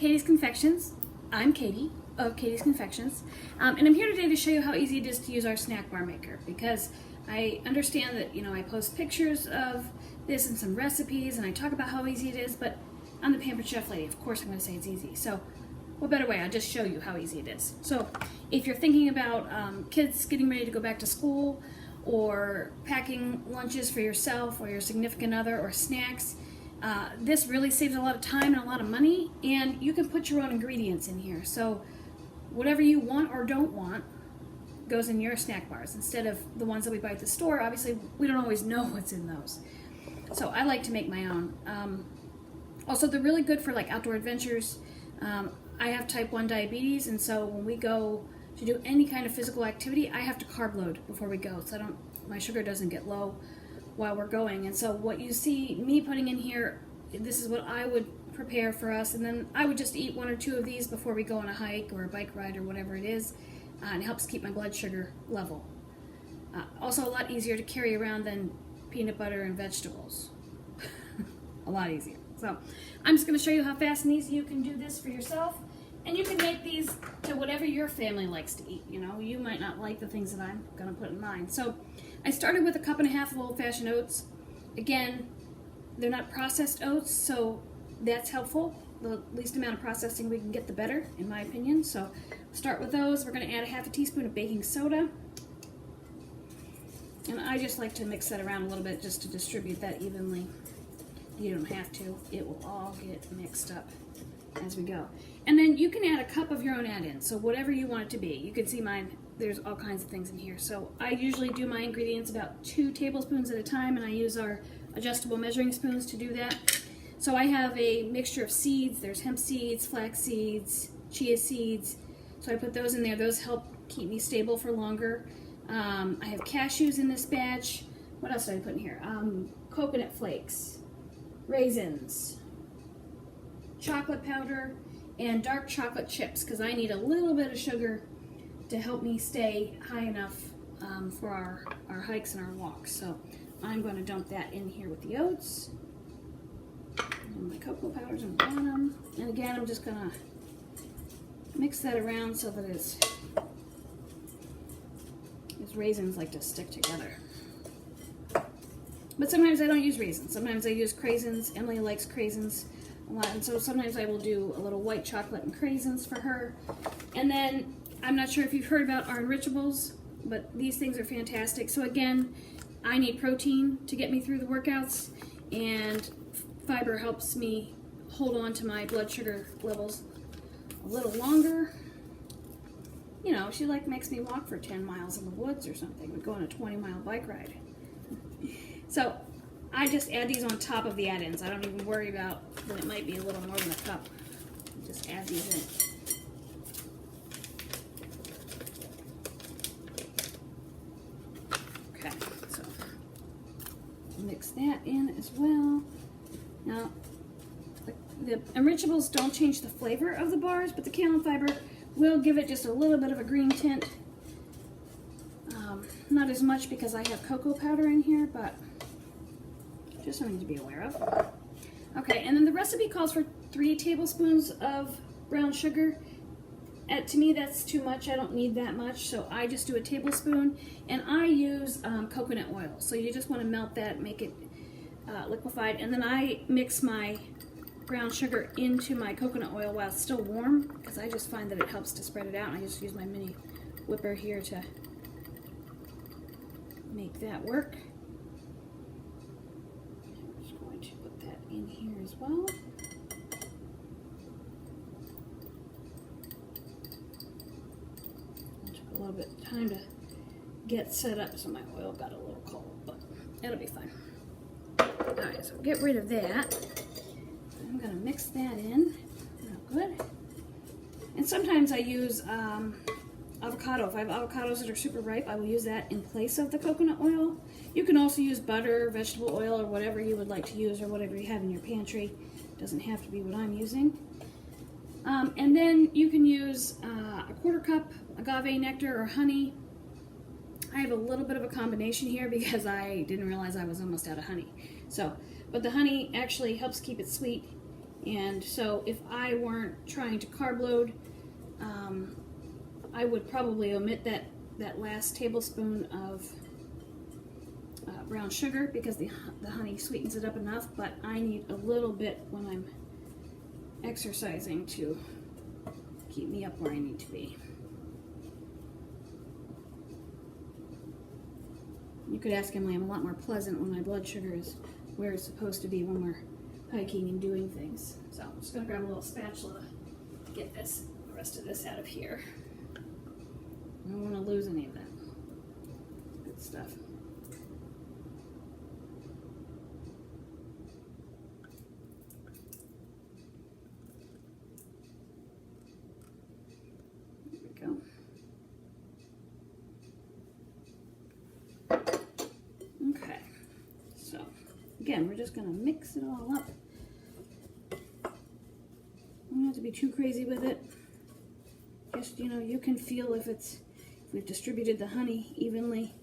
Katie's Confections. I'm Katie of Katie's Confections, and I'm here today to show you how easy it is to use our snack bar maker, because I understand that, I post pictures of this and some recipes and I talk about how easy it is, but I'm the Pampered Chef Lady. Of course I'm going to say it's easy. So what better way? I'll just show you how easy it is. So if you're thinking about kids getting ready to go back to school, or packing lunches for yourself or your significant other, or snacks, this really saves a lot of time and a lot of money, and you can put your own ingredients in here. So whatever you want or don't want goes in your snack bars instead of the ones that we buy at the store. Obviously, we don't always know what's in those. So I like to make my own. Also, they're really good for like outdoor adventures. I have type 1 diabetes, and so when we go to do any kind of physical activity, I have to carb load before we go, so my sugar doesn't get low while we're going. And so what you see me putting in here, this is what I would prepare for us, and then I would just eat 1 or 2 of these before we go on a hike or a bike ride or whatever it is, and it helps keep my blood sugar level. Also a lot easier to carry around than peanut butter and vegetables. A lot easier. So I'm just going to show you how fast and easy you can do this for yourself. And you can make these to whatever your family likes to eat. You might not like the things that I'm going to put in mine. So I started with 1.5 cups of old-fashioned oats. Again, they're not processed oats, so that's helpful. The least amount of processing we can get, the better, in my opinion. So start with those. We're going to add 1/2 teaspoon of baking soda. And I just like to mix that around a little bit just to distribute that evenly. You don't have to. It will all get mixed up as we go. And then you can add 1 cup of your own add-in, so whatever you want it to be. You can see mine, there's all kinds of things in here. So I usually do my ingredients about 2 tablespoons at a time, and I use our adjustable measuring spoons to do that. So I have a mixture of seeds. There's hemp seeds, flax seeds, chia seeds. So I put those in there. Those help keep me stable for longer. I have cashews in this batch. What else did I put in here? Coconut flakes, raisins, chocolate powder, and dark chocolate chips, because I need a little bit of sugar to help me stay high enough for our hikes and our walks. So I'm going to dump that in here with the oats. And my cocoa powder's on the bottom. And again, I'm just going to mix that around so that these raisins like to stick together. But sometimes I don't use raisins. Sometimes I use craisins. Emily likes craisins a lot, and so sometimes I will do a little white chocolate and craisins for her. And then, I'm not sure if you've heard about our Enrichables, but these things are fantastic. So again, I need protein to get me through the workouts, and fiber helps me hold on to my blood sugar levels a little longer. She makes me walk for 10 miles in the woods or something. We go on a 20-mile bike ride. So I just add these on top of the add-ins. I don't even worry about that it might be a little more than 1 cup. Just add these in. Okay, so mix that in as well. Now, the Enrichables don't change the flavor of the bars, but the kaolin fiber will give it just a little bit of a green tint. Not as much because I have cocoa powder in here, but just something to be aware of. Okay, and then the recipe calls for 3 tablespoons of brown sugar. To me, that's too much. I don't need that much, so I just do a tablespoon, and I use coconut oil. So you just want to melt that, make it liquefied, and then I mix my brown sugar into my coconut oil while it's still warm, because I just find that it helps to spread it out. And I just use my mini whipper here to make that work. I'm just going to put that in here as well. It took a little bit of time to get set up, so my oil got a little cold, but it'll be fine. Alright, so get rid of that. I'm going to mix that in real good. And sometimes I use avocado. If I have avocados that are super ripe, I will use that in place of the coconut oil. You can also use butter, vegetable oil, or whatever you would like to use, or whatever you have in your pantry. It doesn't have to be what I'm using. And then you can use 1/4 cup agave nectar or honey. I have a little bit of a combination here because I didn't realize I was almost out of honey. But the honey actually helps keep it sweet, And so if I weren't trying to carb load, I would probably omit that last tablespoon of brown sugar, because the honey sweetens it up enough, but I need a little bit when I'm exercising to keep me up where I need to be. You could ask Emily, I'm a lot more pleasant when my blood sugar is where it's supposed to be when we're hiking and doing things. So I'm just going to grab a little spatula to get the rest of this out of here. I don't want to lose any of that good stuff. There we go. Okay, so again, we're just going to mix it all up. You don't have to be too crazy with it. Just, you can feel if we've distributed the honey evenly.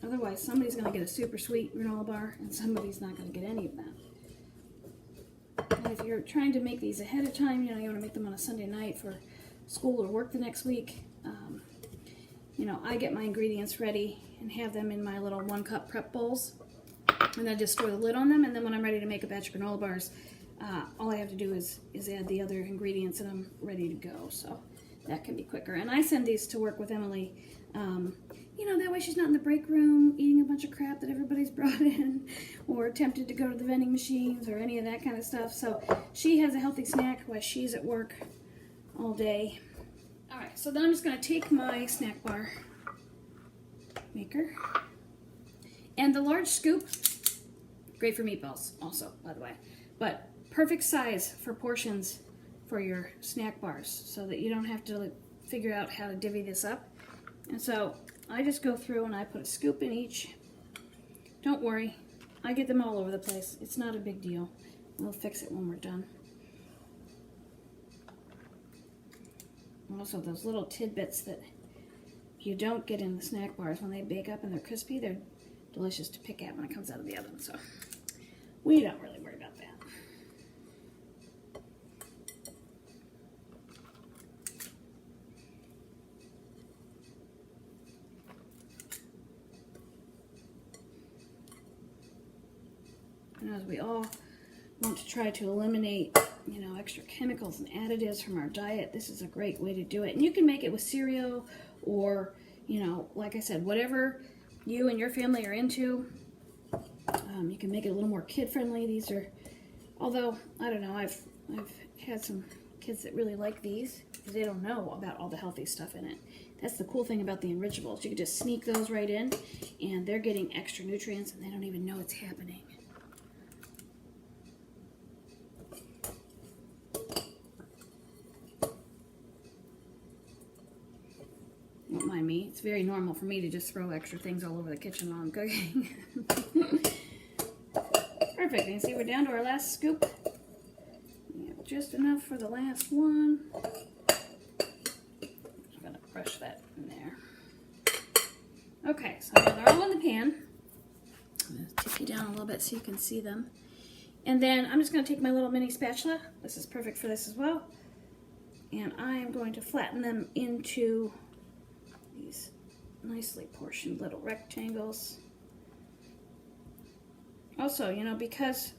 Otherwise, somebody's going to get a super sweet granola bar and somebody's not going to get any of that. And if you're trying to make these ahead of time, you want to make them on a Sunday night for school or work the next week. I get my ingredients ready and have them in my little 1-cup prep bowls. And I just store the lid on them, and then when I'm ready to make a batch of granola bars, all I have to do is add the other ingredients and I'm ready to go. So that can be quicker. And I send these to work with Emily. That way she's not in the break room eating a bunch of crap that everybody's brought in, or tempted to go to the vending machines or any of that kind of stuff. So she has a healthy snack while she's at work all day. All right, so then I'm just going to take my snack bar maker, and the large scoop, great for meatballs also, by the way, but perfect size for portions for your snack bars, so that you don't have to figure out how to divvy this up. And so I just go through and I put a scoop in each. Don't worry, I get them all over the place. It's not a big deal. We'll fix it when we're done. Also, those little tidbits that you don't get in the snack bars, when they bake up and they're crispy, they're delicious to pick at when it comes out of the oven. So we don't really worry about that. And as we all want to try to eliminate, extra chemicals and additives from our diet, this is a great way to do it. And you can make it with cereal, or, like I said, whatever you and your family are into. You can make it a little more kid-friendly. These are, although, I don't know, I've had some kids that really like these, because they don't know about all the healthy stuff in it. That's the cool thing about the Enrichables. You can just sneak those right in, and they're getting extra nutrients, and they don't even know it's happening. Don't mind me. It's very normal for me to just throw extra things all over the kitchen while I'm cooking. Perfect. And you see we're down to our last scoop. We have just enough for the last one. I'm going to crush that in there. Okay, so they're all in the pan. I'm going to tip you down a little bit so you can see them. And then I'm just going to take my little mini spatula. This is perfect for this as well. And I am going to flatten them into these nicely portioned little rectangles. Also, because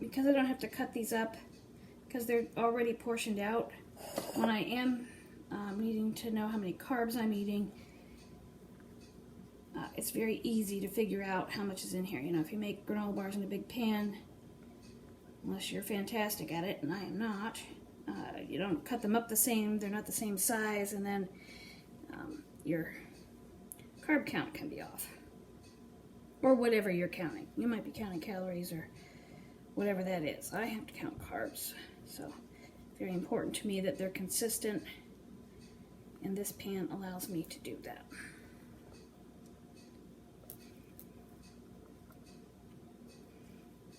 I don't have to cut these up, because they're already portioned out, when I am needing to know how many carbs I'm eating, it's very easy to figure out how much is in here. If you make granola bars in a big pan, unless you're fantastic at it, and I am not, you don't cut them up the same, they're not the same size, and then your carb count can be off. Or whatever you're counting. You might be counting calories or whatever that is. I have to count carbs. So, very important to me that they're consistent, and this pan allows me to do that.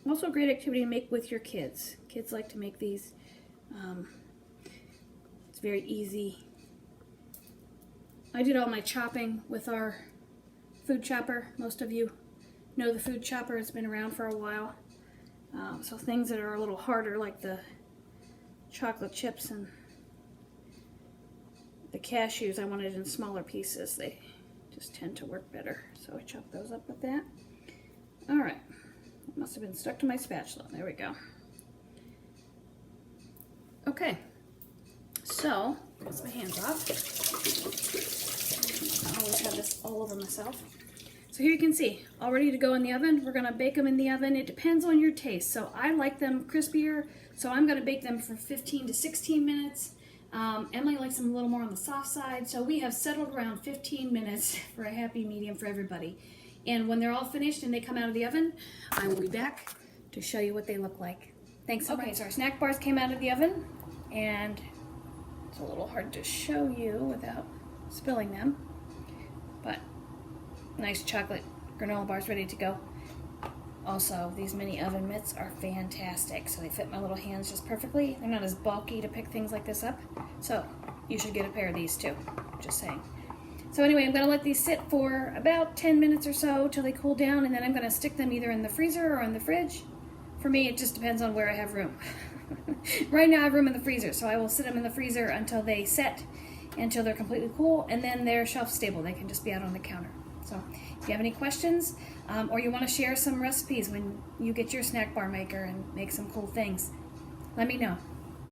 Also a great activity to make with your kids. Kids like to make these. It's very easy. I did all my chopping with our food chopper. Most of you know the food chopper. It's been around for a while. So things that are a little harder, like the chocolate chips and the cashews, I wanted in smaller pieces. They just tend to work better. So I chopped those up with that. All right, it must have been stuck to my spatula. There we go. Okay, so rinse my hands off. I always have this all over myself. So here you can see, all ready to go in the oven. We're gonna bake them in the oven. It depends on your taste. So I like them crispier, so I'm gonna bake them for 15 to 16 minutes. Emily likes them a little more on the soft side, so we have settled around 15 minutes for a happy medium for everybody. And when they're all finished and they come out of the oven, I will be back to show you what they look like. Thanks so much. Okay, so our snack bars came out of the oven, and it's a little hard to show you without spilling them, but nice chocolate granola bars ready to go. Also, these mini oven mitts are fantastic, so they fit my little hands just perfectly. They're not as bulky to pick things like this up, so you should get a pair of these too, just saying. So anyway, I'm going to let these sit for about 10 minutes or so till they cool down, and then I'm going to stick them either in the freezer or in the fridge. For me, it just depends on where I have room. Right now I have room in the freezer, so I will sit them in the freezer until they set, until they're completely cool, and then they're shelf stable. They can just be out on the counter. So if you have any questions, or you want to share some recipes when you get your snack bar maker and make some cool things, let me know.